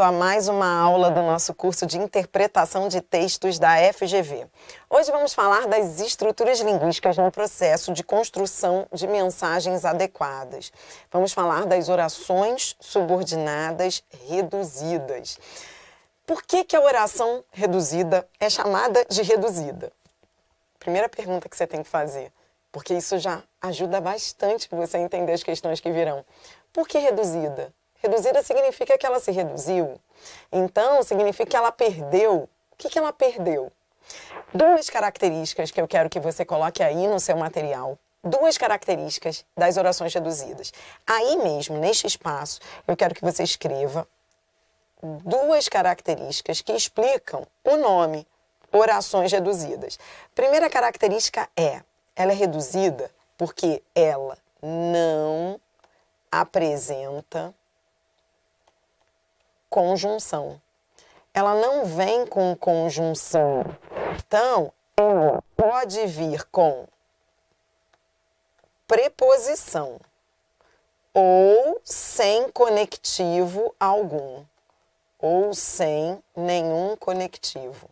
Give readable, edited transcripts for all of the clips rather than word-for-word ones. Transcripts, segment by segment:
bem-vindo a mais uma aula do nosso curso de interpretação de textos da FGV. Hoje vamos falar das estruturas linguísticas no processo de construção de mensagens adequadas. Vamos falar das orações subordinadas reduzidas. Por que a oração reduzida é chamada de reduzida? Primeira pergunta que você tem que fazer, porque isso já ajuda bastante para você entender as questões que virão. Por que reduzida? Reduzida significa que ela se reduziu. Então, significa que ela perdeu. O que ela perdeu? Duas características que eu quero que você coloque aí no seu material. Duas características das orações reduzidas. Aí mesmo, neste espaço, eu quero que você escreva duas características que explicam o nome orações reduzidas. Primeira característica ela é reduzida porque ela não apresenta conjunção. Ela não vem com conjunção. Então, ela pode vir com preposição ou sem conectivo algum, ou sem nenhum conectivo.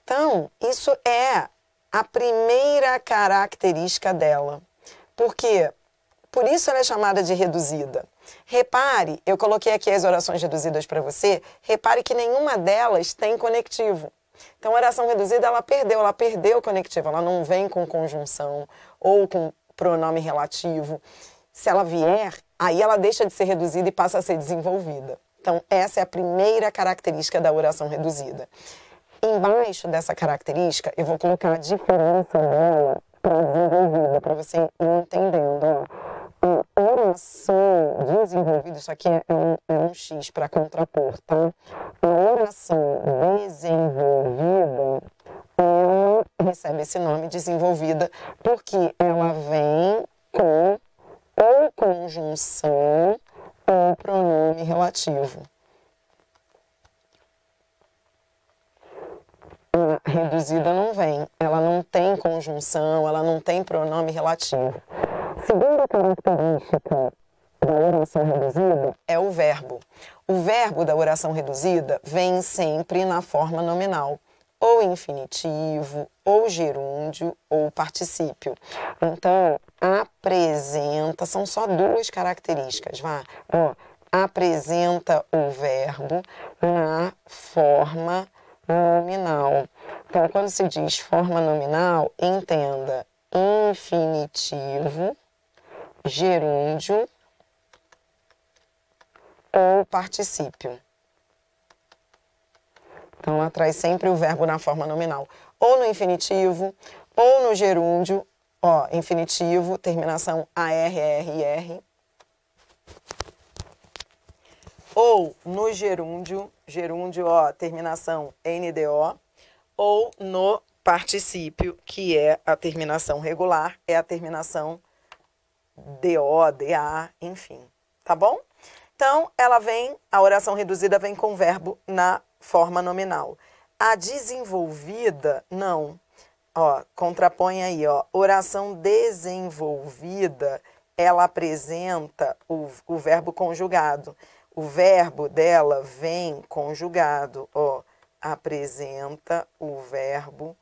Então, isso é a primeira característica dela. Por isso ela é chamada de reduzida. Repare, eu coloquei aqui as orações reduzidas para você, repare que nenhuma delas tem conectivo. Então, a oração reduzida, ela perdeu o conectivo, ela não vem com conjunção ou com pronome relativo. Se ela vier, aí ela deixa de ser reduzida e passa a ser desenvolvida. Então, essa é a primeira característica da oração reduzida. Embaixo dessa característica, eu vou colocar a diferença dela para desenvolvida, para você ir entendendo. A oração desenvolvida, isso aqui é um X para contrapor, tá? A oração desenvolvida, ela recebe esse nome desenvolvida porque ela vem com ou conjunção ou pronome relativo. A reduzida não vem, ela não tem conjunção, ela não tem pronome relativo. Segunda característica da oração reduzida é o verbo. O verbo da oração reduzida vem sempre na forma nominal, ou infinitivo, ou gerúndio, ou particípio. Então, apresenta, são só duas características, apresenta o verbo na forma nominal. Então, quando se diz forma nominal, entenda infinitivo, gerúndio ou particípio. Então, ela traz sempre o verbo na forma nominal. Ou no infinitivo, ou no gerúndio, infinitivo, terminação ARRR. Ou no gerúndio, terminação NDO. Ou no particípio, que é a terminação regular, é a terminação DO, DA, enfim, tá bom? Então, a oração reduzida vem com o verbo na forma nominal. A desenvolvida, não. Contrapõe aí, oração desenvolvida, ela apresenta o verbo conjugado. O verbo dela vem conjugado, apresenta o verbo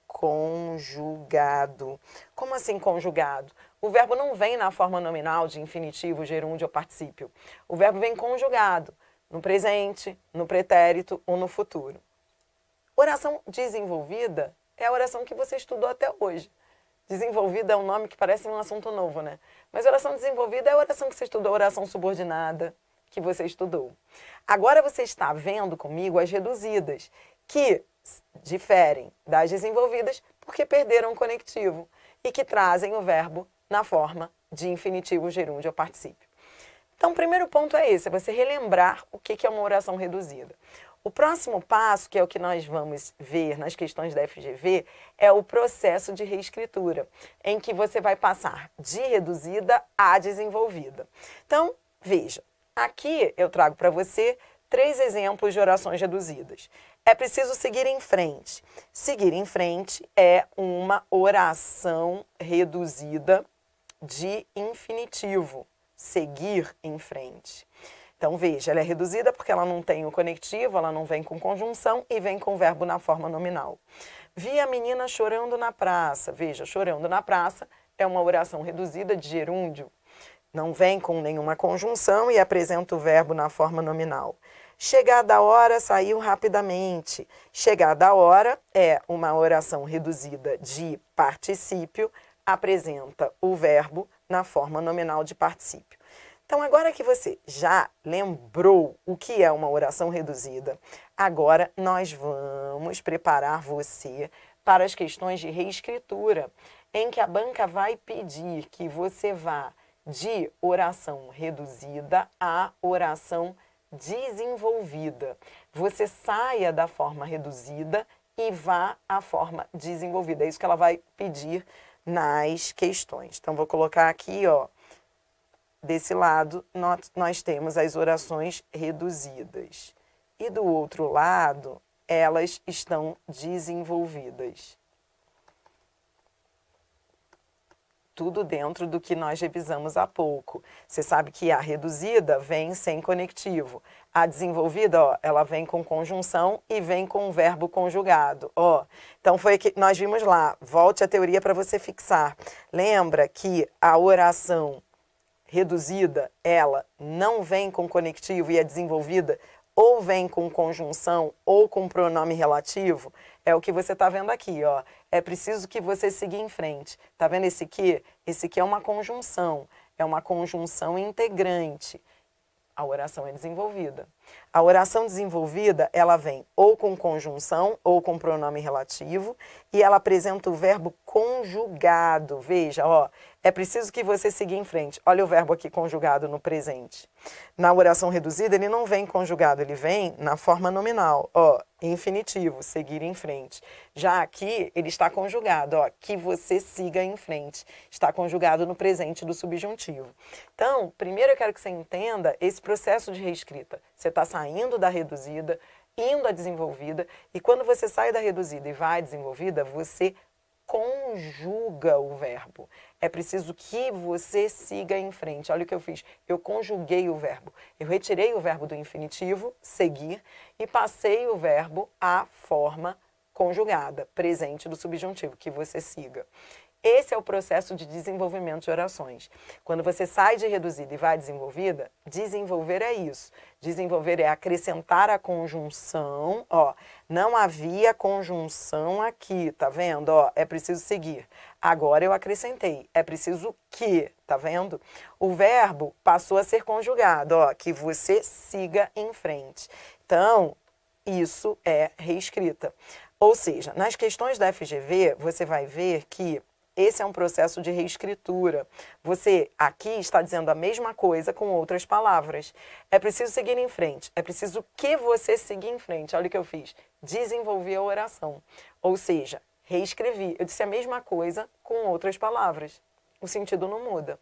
conjugado. Como assim conjugado? O verbo não vem na forma nominal de infinitivo, gerúndio ou particípio. O verbo vem conjugado no presente, no pretérito ou no futuro. Oração desenvolvida é a oração que você estudou até hoje. Desenvolvida é um nome que parece um assunto novo, né? Mas oração desenvolvida é a oração que você estudou, a oração subordinada que você estudou. Agora você está vendo comigo as reduzidas, que diferem das desenvolvidas porque perderam o conectivo e que trazem o verbo na forma de infinitivo, gerúndio ou particípio. Então, o primeiro ponto é esse, é você relembrar o que é uma oração reduzida. O próximo passo, que é o que nós vamos ver nas questões da FGV, é o processo de reescritura, em que você vai passar de reduzida a desenvolvida. Então, veja, aqui eu trago para você 3 exemplos de orações reduzidas. É preciso seguir em frente. Seguir em frente é uma oração reduzida de infinitivo. Seguir em frente. Então, veja, ela é reduzida porque ela não tem o conectivo, ela não vem com conjunção e vem com o verbo na forma nominal. Vi a menina chorando na praça. Veja, chorando na praça é uma oração reduzida de gerúndio. Não vem com nenhuma conjunção e apresenta o verbo na forma nominal. Chegada a hora, saiu rapidamente. Chegada a hora é uma oração reduzida de particípio, apresenta o verbo na forma nominal de particípio. Então, agora que você já lembrou o que é uma oração reduzida, agora nós vamos preparar você para as questões de reescritura, em que a banca vai pedir que você vá de oração reduzida a oração desenvolvida. Você saia da forma reduzida e vá à forma desenvolvida. É isso que ela vai pedir nas questões. Então, vou colocar aqui, ó, desse lado, nós temos as orações reduzidas. E do outro lado, elas estão desenvolvidas. Tudo dentro do que nós revisamos há pouco. Você sabe que a reduzida vem sem conectivo. A desenvolvida, ó, ela vem com conjunção e vem com o verbo conjugado. Ó. Então, foi que nós vimos lá. Volte à teoria para você fixar. Lembra que a oração reduzida, ela não vem com conectivo e é desenvolvida ou vem com conjunção ou com pronome relativo? É o que você está vendo aqui, ó. É preciso que você siga em frente. Tá vendo esse aqui? Esse aqui é uma conjunção integrante. A oração é desenvolvida. A oração desenvolvida, ela vem ou com conjunção ou com pronome relativo e ela apresenta o verbo conjugado. Veja, ó, é preciso que você siga em frente. Olha o verbo aqui conjugado no presente. Na oração reduzida, ele não vem conjugado, ele vem na forma nominal, ó, infinitivo, seguir em frente. Já aqui, ele está conjugado, ó, que você siga em frente. Está conjugado no presente do subjuntivo. Então, primeiro eu quero que você entenda esse processo de reescrita. Você está saindo da reduzida, indo à desenvolvida, e quando você sai da reduzida e vai à desenvolvida, você conjuga o verbo. É preciso que você siga em frente. Olha o que eu fiz. Eu conjuguei o verbo. Eu retirei o verbo do infinitivo, seguir, e passei o verbo à forma conjugada, presente do subjuntivo, que você siga. Esse é o processo de desenvolvimento de orações. Quando você sai de reduzida e vai à desenvolvida, desenvolver é isso. Desenvolver é acrescentar a conjunção, ó. Não havia conjunção aqui, tá vendo? Ó, é preciso seguir. Agora eu acrescentei. É preciso que, tá vendo? O verbo passou a ser conjugado, ó, que você siga em frente. Então, isso é reescrita. Ou seja, nas questões da FGV, você vai ver que esse é um processo de reescritura. Você aqui está dizendo a mesma coisa com outras palavras. É preciso seguir em frente. É preciso que você siga em frente. Olha o que eu fiz. Desenvolvi a oração. Ou seja, reescrevi. Eu disse a mesma coisa com outras palavras. O sentido não muda.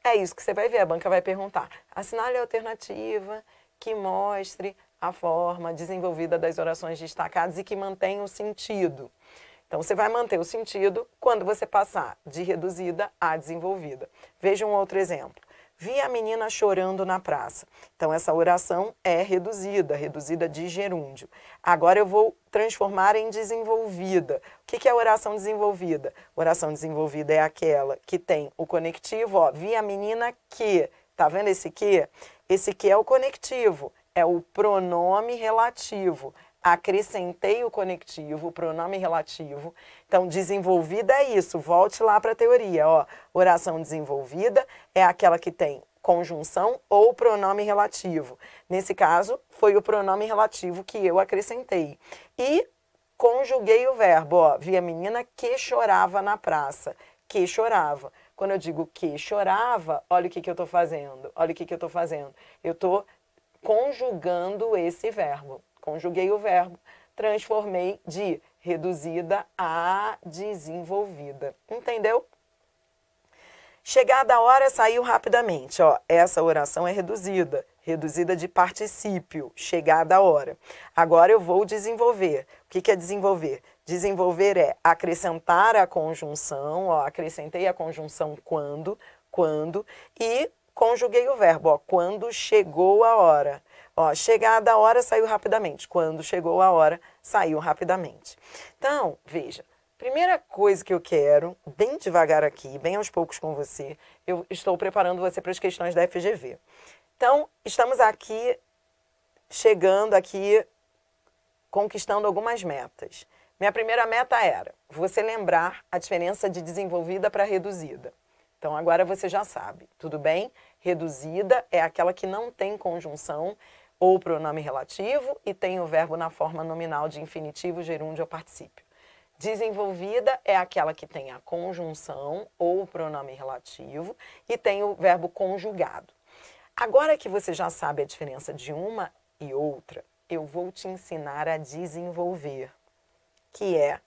É isso que você vai ver. A banca vai perguntar. Assinale a alternativa que mostre a forma desenvolvida das orações destacadas e que mantenha o sentido. Então, você vai manter o sentido quando você passar de reduzida a desenvolvida. Veja um outro exemplo. Vi a menina chorando na praça. Então, essa oração é reduzida de gerúndio. Agora, eu vou transformar em desenvolvida. O que é a oração desenvolvida? Oração desenvolvida é aquela que tem o conectivo, ó. Vi a menina que. Tá vendo esse que? Esse que é o conectivo, é o pronome relativo. Acrescentei o conectivo, o pronome relativo. Então, desenvolvida é isso. Volte lá para a teoria. Ó. Oração desenvolvida é aquela que tem conjunção ou pronome relativo. Nesse caso, foi o pronome relativo que eu acrescentei. E conjuguei o verbo. Ó. Vi a menina que chorava na praça. Que chorava. Quando eu digo que chorava, olha o que eu estou fazendo. Olha o que eu estou fazendo. Eu estou conjugando esse verbo. Conjuguei o verbo, transformei de reduzida a desenvolvida. Entendeu? Chegada a hora, saiu rapidamente. Ó, essa oração é reduzida de particípio, chegada a hora. Agora eu vou desenvolver. O que é desenvolver? Desenvolver é acrescentar a conjunção, ó, acrescentei a conjunção quando, e conjuguei o verbo, ó, quando chegou a hora. Ó, chegada a hora, saiu rapidamente. Quando chegou a hora, saiu rapidamente. Então, veja, primeira coisa que eu quero, bem devagar aqui, bem aos poucos com você, eu estou preparando você para as questões da FGV. Então, estamos aqui, chegando aqui, conquistando algumas metas. Minha primeira meta era você lembrar a diferença de desenvolvida para reduzida. Então, agora você já sabe, tudo bem? Reduzida é aquela que não tem conjunção ou pronome relativo e tem o verbo na forma nominal de infinitivo, gerúndio ou particípio. Desenvolvida é aquela que tem a conjunção ou o pronome relativo e tem o verbo conjugado. Agora que você já sabe a diferença de uma e outra, eu vou te ensinar a desenvolver, que é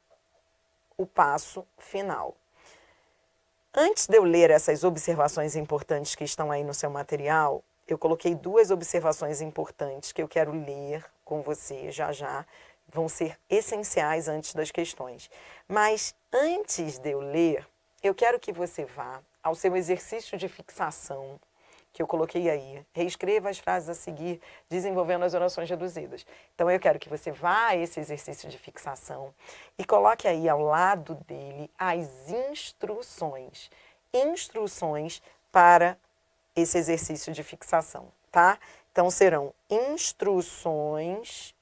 o passo final. Antes de eu ler essas observações importantes que estão aí no seu material, eu coloquei duas observações importantes que eu quero ler com você já já. Vão ser essenciais antes das questões. Mas antes de eu ler, eu quero que você vá ao seu exercício de fixação, que eu coloquei aí. Reescreva as frases a seguir, desenvolvendo as orações reduzidas. Então, eu quero que você vá a esse exercício de fixação e coloque aí ao lado dele as instruções. Instruções para esse exercício de fixação, tá? Então, serão instruções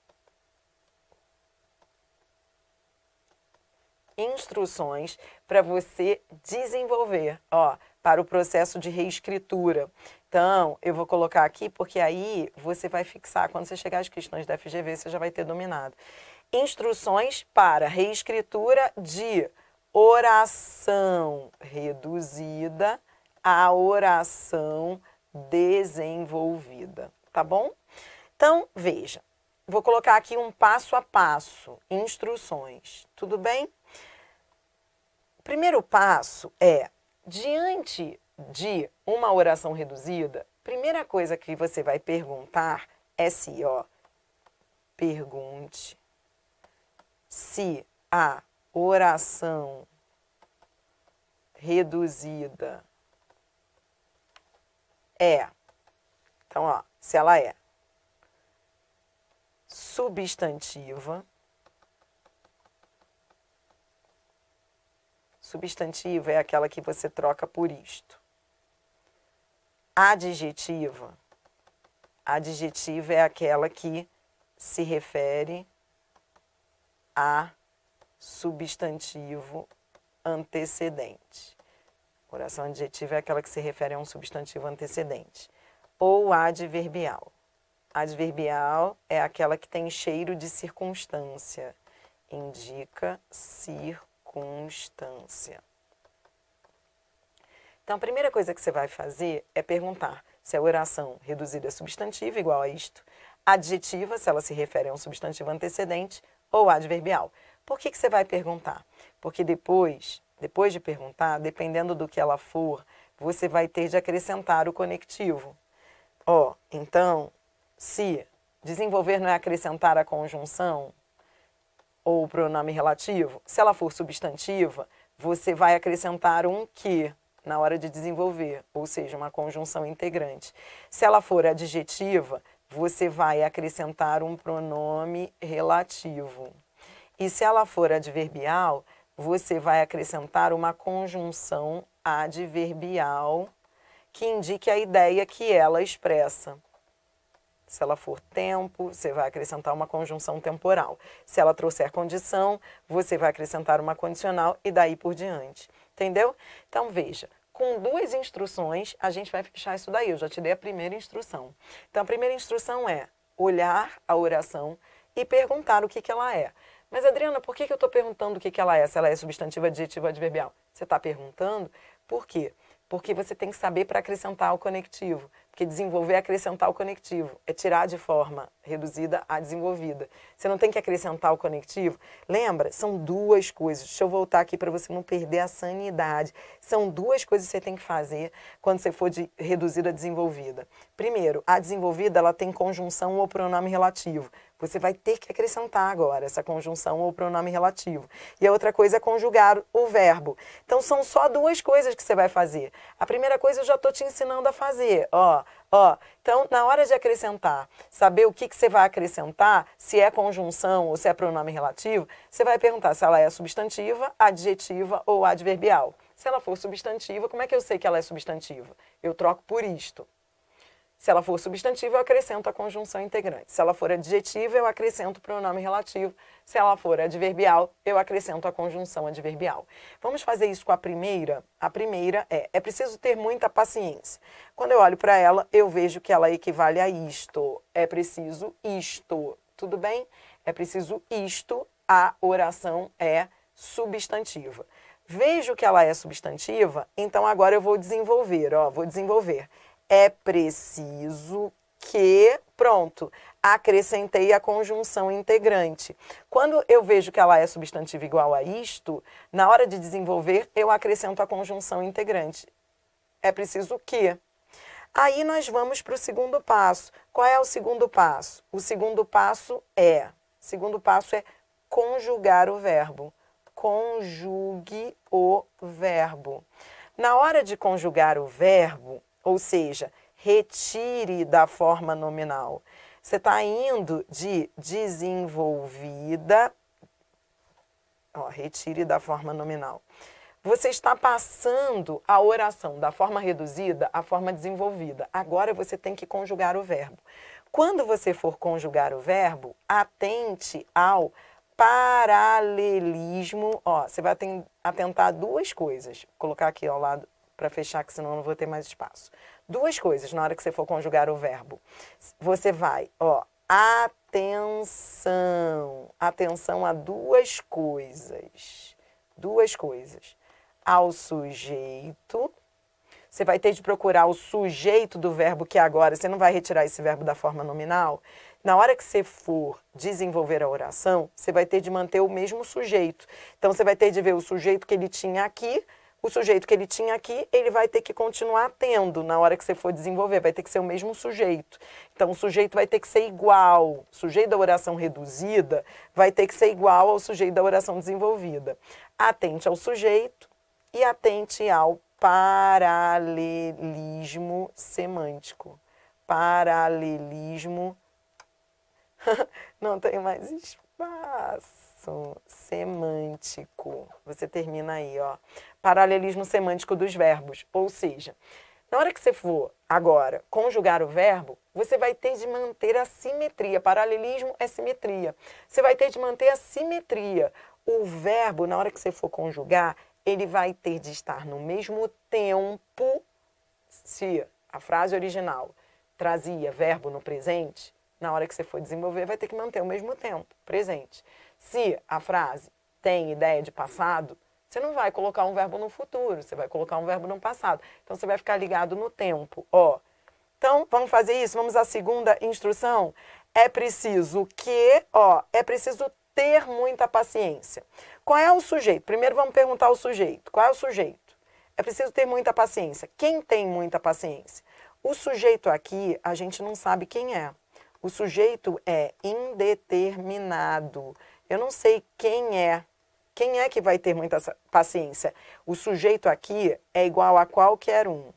para você desenvolver, ó, para o processo de reescritura. Então, eu vou colocar aqui, porque aí você vai fixar. Quando você chegar às questões da FGV, você já vai ter dominado. Instruções para reescritura de oração reduzida a oração desenvolvida, tá bom? Então, veja, vou colocar aqui um passo a passo, instruções, tudo bem? O primeiro passo é, diante de uma oração reduzida, primeira coisa que você vai perguntar é se, ó, pergunte se a oração reduzida é, então, ó, se ela é substantiva, substantiva é aquela que você troca por isto. Adjetiva, adjetiva é aquela que se refere a substantivo antecedente. Oração adjetiva é aquela que se refere a um substantivo antecedente. Ou adverbial. Adverbial é aquela que tem cheiro de circunstância. Indica circunstância. Então, a primeira coisa que você vai fazer é perguntar se a oração reduzida é substantiva, igual a isto, adjetiva, se ela se refere a um substantivo antecedente, ou adverbial. Por que você vai perguntar? Porque depois de perguntar, dependendo do que ela for, você vai ter de acrescentar o conectivo. Ó, então, se desenvolver não é acrescentar a conjunção ou o pronome relativo, se ela for substantiva, você vai acrescentar um que na hora de desenvolver, ou seja, uma conjunção integrante. Se ela for adjetiva, você vai acrescentar um pronome relativo. E se ela for adverbial, você vai acrescentar uma conjunção adverbial que indique a ideia que ela expressa. Se ela for tempo, você vai acrescentar uma conjunção temporal. Se ela trouxer condição, você vai acrescentar uma condicional e daí por diante. Entendeu? Então, veja, com duas instruções, a gente vai fechar isso daí. Eu já te dei a primeira instrução. Então, a primeira instrução é olhar a oração e perguntar o que ela é. Mas, Adriana, por que eu estou perguntando o que ela é? Se ela é substantiva, adjetiva, adverbial? Você está perguntando por quê? Porque você tem que saber para acrescentar o conectivo. Porque desenvolver é acrescentar o conectivo. É tirar de forma reduzida a desenvolvida. Você não tem que acrescentar o conectivo. Lembra? São duas coisas. Deixa eu voltar aqui para você não perder a sanidade. São duas coisas que você tem que fazer quando você for de reduzida a desenvolvida. Primeiro, a desenvolvida ela tem conjunção ou pronome relativo. Você vai ter que acrescentar agora essa conjunção ou pronome relativo. E a outra coisa é conjugar o verbo. Então, são só duas coisas que você vai fazer. A primeira coisa eu já estou te ensinando a fazer. Então, na hora de acrescentar, saber o que você vai acrescentar, se é conjunção ou se é pronome relativo, você vai perguntar se ela é substantiva, adjetiva ou adverbial. Se ela for substantiva, como é que eu sei que ela é substantiva? Eu troco por isto. Se ela for substantiva, eu acrescento a conjunção integrante. Se ela for adjetiva, eu acrescento o pronome relativo. Se ela for adverbial, eu acrescento a conjunção adverbial. Vamos fazer isso com a primeira? A primeira é preciso ter muita paciência. Quando eu olho para ela, eu vejo que ela equivale a isto. É preciso isto. Tudo bem? É preciso isto. A oração é substantiva. Vejo que ela é substantiva, então agora eu vou desenvolver. Vou desenvolver. É preciso que, pronto, acrescentei a conjunção integrante. Quando eu vejo que ela é substantiva igual a isto, na hora de desenvolver, eu acrescento a conjunção integrante. É preciso que. Aí nós vamos para o segundo passo. Qual é o segundo passo? O segundo passo é conjugar o verbo. Conjugue o verbo. Na hora de conjugar o verbo, ou seja, retire da forma nominal. Você está indo de desenvolvida, retire da forma nominal. Você está passando a oração da forma reduzida à forma desenvolvida. Agora você tem que conjugar o verbo. Quando você for conjugar o verbo, atente ao paralelismo. Você vai atentar a duas coisas. Vou colocar aqui ao lado para fechar, que senão eu não vou ter mais espaço. Duas coisas na hora que você for conjugar o verbo. Você vai, atenção a duas coisas. Ao sujeito. Você vai ter de procurar o sujeito do verbo, que agora você não vai retirar esse verbo da forma nominal. Na hora que você for desenvolver a oração, você vai ter de manter o mesmo sujeito. Então, você vai ter de ver o sujeito que ele tinha aqui. O sujeito que ele tinha aqui, ele vai ter que continuar tendo na hora que você for desenvolver. Vai ter que ser o mesmo sujeito. Então, o sujeito vai ter que ser igual. O sujeito da oração reduzida vai ter que ser igual ao sujeito da oração desenvolvida. Atente ao sujeito e atente ao paralelismo semântico. Paralelismo. Não tem mais espaço. Semântico. Você termina aí, Paralelismo semântico dos verbos. Ou seja, na hora que você for agora conjugar o verbo, você vai ter de manter a simetria. Paralelismo é simetria. Você vai ter de manter a simetria. O verbo, na hora que você for conjugar, ele vai ter de estar no mesmo tempo. Se a frase original trazia verbo no presente, na hora que você for desenvolver, vai ter que manter o mesmo tempo, presente. Se a frase tem ideia de passado, você não vai colocar um verbo no futuro, você vai colocar um verbo no passado. Então, você vai ficar ligado no tempo. Então, vamos fazer isso? Vamos à segunda instrução? É preciso é preciso ter muita paciência. Qual é o sujeito? Primeiro, vamos perguntar ao sujeito. Qual é o sujeito? É preciso ter muita paciência. Quem tem muita paciência? O sujeito aqui, a gente não sabe quem é. O sujeito é indeterminado. Eu não sei quem é. Quem é que vai ter muita paciência? O sujeito aqui é igual a qualquer um.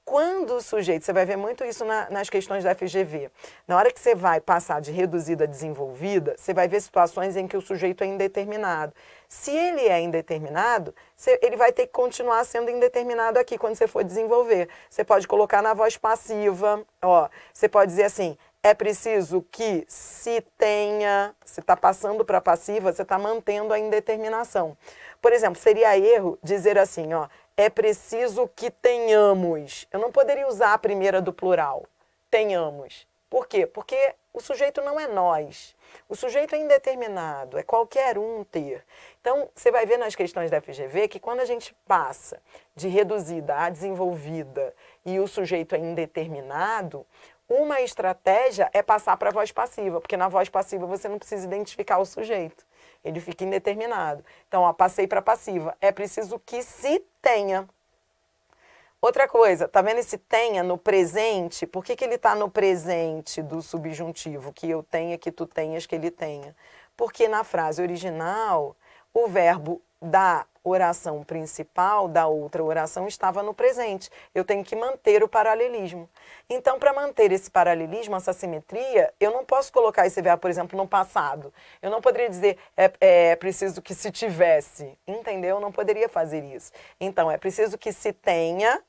Quando o sujeito, você vai ver muito isso nas questões da FGV, na hora que você vai passar de reduzida a desenvolvida, você vai ver situações em que o sujeito é indeterminado. Se ele é indeterminado, ele vai ter que continuar sendo indeterminado aqui quando você for desenvolver. Você pode colocar na voz passiva, você pode dizer assim, é preciso que se tenha, você está passando para passiva, você está mantendo a indeterminação. Por exemplo, seria erro dizer assim, é preciso que tenhamos. Eu não poderia usar a primeira do plural, tenhamos. Por quê? Porque o sujeito não é nós. O sujeito é indeterminado, é qualquer um ter. Então, você vai ver nas questões da FGV que quando a gente passa de reduzida a desenvolvida e o sujeito é indeterminado, uma estratégia é passar para a voz passiva, porque na voz passiva você não precisa identificar o sujeito. Ele fica indeterminado. Então, passei para passiva. É preciso que se tenha. Outra coisa, tá vendo esse tenha no presente? Por que ele tá no presente do subjuntivo? Que eu tenha, que tu tenhas, que ele tenha. Porque na frase original, o verbo da oração principal, da outra oração, estava no presente. Eu tenho que manter o paralelismo. Então, para manter esse paralelismo, essa simetria, eu não posso colocar esse verbo, por exemplo, no passado. Eu não poderia dizer, é preciso que se tivesse. Entendeu? Eu não poderia fazer isso. Então, é preciso que se tenha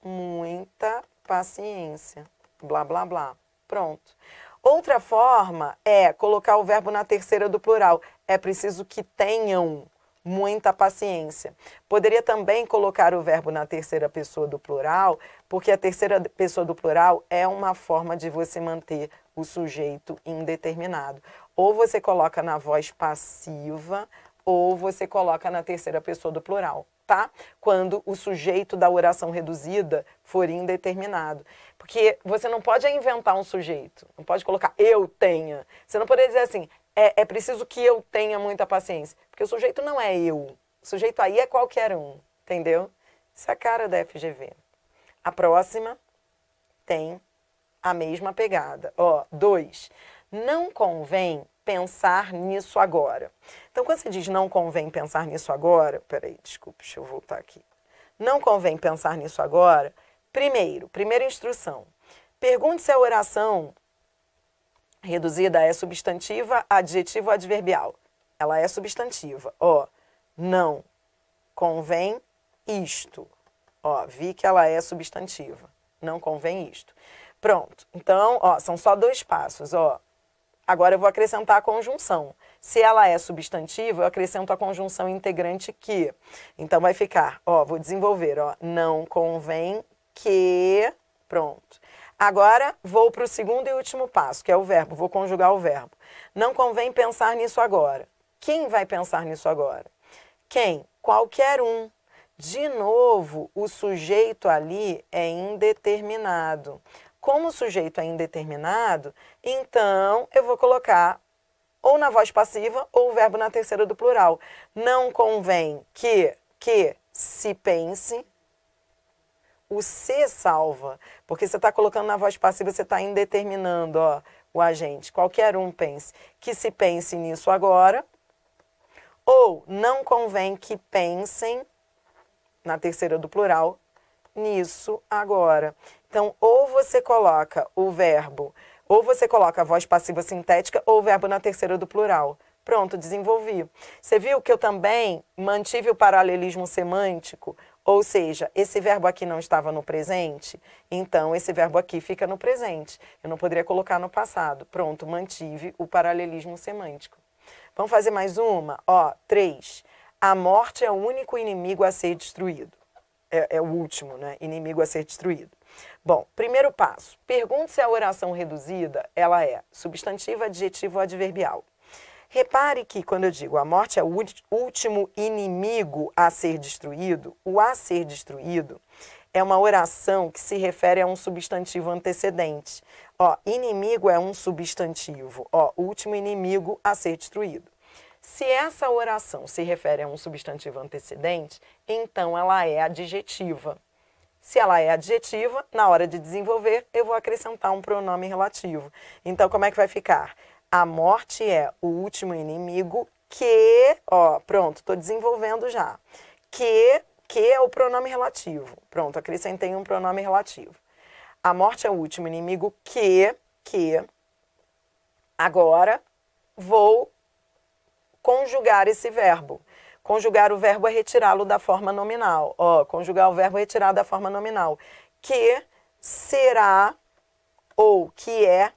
muita paciência. Blá, blá, blá. Pronto. Outra forma é colocar o verbo na terceira do plural. É preciso que tenham muita paciência. Poderia também colocar o verbo na terceira pessoa do plural, porque a terceira pessoa do plural é uma forma de você manter o sujeito indeterminado. Ou você coloca na voz passiva, ou você coloca na terceira pessoa do plural, tá? Quando o sujeito da oração reduzida for indeterminado. Porque você não pode inventar um sujeito, não pode colocar eu tenha. Você não pode dizer assim, é preciso que eu tenha muita paciência. Porque o sujeito não é eu. O sujeito aí é qualquer um. Entendeu? Isso é a cara da FGV. A próxima tem a mesma pegada. Ó, 2. Não convém pensar nisso agora. Então, quando você diz não convém pensar nisso agora... Peraí, desculpa, deixa eu voltar aqui. Não convém pensar nisso agora. Primeira instrução. Pergunte se a oração reduzida é substantiva, adjetiva ou adverbial. Ela é substantiva. Ó, não convém isto. Ó, vi que ela é substantiva. Não convém isto. Pronto. Então, ó, são só 2 passos, ó. Agora eu vou acrescentar a conjunção. Se ela é substantiva, eu acrescento a conjunção integrante que. Então vai ficar, ó, vou desenvolver, ó, não convém que. Pronto. Agora, vou para o segundo e último passo, que é o verbo. Vou conjugar o verbo. Não convém pensar nisso agora. Quem vai pensar nisso agora? Quem? Qualquer um. De novo, o sujeito ali é indeterminado. Como o sujeito é indeterminado, então eu vou colocar ou na voz passiva ou o verbo na terceira do plural. Não convém que se pense. O se salva, porque você está colocando na voz passiva, você está indeterminando, ó, o agente. Qualquer um pense. Que se pense nisso agora. Ou não convém que pensem, na terceira do plural, nisso agora. Então, ou você coloca o verbo, ou você coloca a voz passiva sintética, ou o verbo na terceira do plural. Pronto, desenvolvi. Você viu que eu também mantive o paralelismo semântico? Ou seja, esse verbo aqui não estava no presente, então esse verbo aqui fica no presente. Eu não poderia colocar no passado. Pronto, mantive o paralelismo semântico. Vamos fazer mais uma? Ó, 3. A morte é o único inimigo a ser destruído. É o último, né? Inimigo a ser destruído. Bom, primeiro passo. Pergunte se a oração reduzida, ela é substantiva, adjetiva ou adverbial. Repare que quando eu digo a morte é o último inimigo a ser destruído, o a ser destruído é uma oração que se refere a um substantivo antecedente. Ó, inimigo é um substantivo, ó, último inimigo a ser destruído. Se essa oração se refere a um substantivo antecedente, então ela é adjetiva. Se ela é adjetiva, na hora de desenvolver, eu vou acrescentar um pronome relativo. Então, como é que vai ficar? A morte é o último inimigo que... Ó, pronto, estou desenvolvendo já. Que é o pronome relativo. Pronto, acrescentei um pronome relativo. A morte é o último inimigo que... Agora, vou conjugar esse verbo. Conjugar o verbo é retirá-lo da forma nominal. Ó, conjugar o verbo é retirar da forma nominal. Que será ou que é.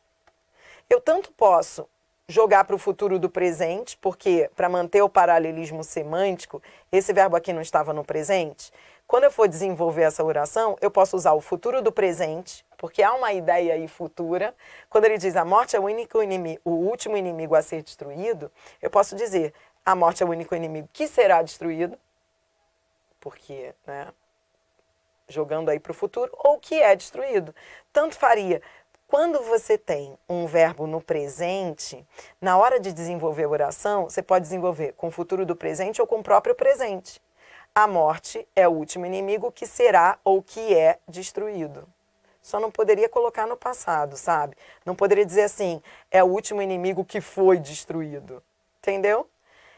Eu tanto posso jogar para o futuro do presente, porque para manter o paralelismo semântico, esse verbo aqui não estava no presente. Quando eu for desenvolver essa oração, eu posso usar o futuro do presente, porque há uma ideia aí futura. Quando ele diz a morte é o único inimigo, o último inimigo a ser destruído, eu posso dizer a morte é o único inimigo que será destruído, porque, né, jogando aí para o futuro, ou que é destruído. Tanto faria. Quando você tem um verbo no presente, na hora de desenvolver a oração, você pode desenvolver com o futuro do presente ou com o próprio presente. A morte é o último inimigo que será ou que é destruído. Só não poderia colocar no passado, sabe? Não poderia dizer assim, é o último inimigo que foi destruído. Entendeu?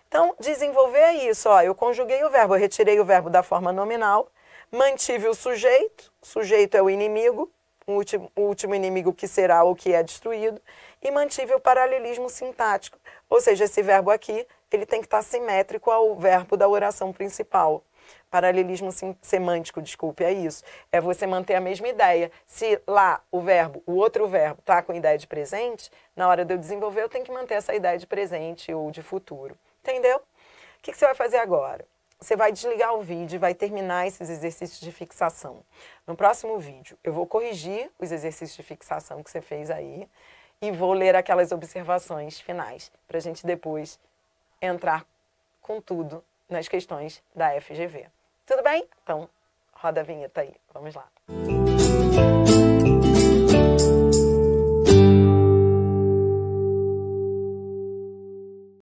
Então, desenvolver é isso. Ó, eu conjuguei o verbo, eu retirei o verbo da forma nominal, mantive o sujeito é o inimigo, o último inimigo que será ou que é destruído, e mantive o paralelismo sintático. Ou seja, esse verbo aqui, ele tem que estar simétrico ao verbo da oração principal. Paralelismo semântico, desculpe, é isso. É você manter a mesma ideia. Se lá o outro verbo está com ideia de presente, na hora de eu desenvolver, eu tenho que manter essa ideia de presente ou de futuro. Entendeu? O que você vai fazer agora? Você vai desligar o vídeo e vai terminar esses exercícios de fixação. No próximo vídeo, eu vou corrigir os exercícios de fixação que você fez aí e vou ler aquelas observações finais, para a gente depois entrar com tudo nas questões da FGV. Tudo bem? Então, roda a vinheta aí. Vamos lá.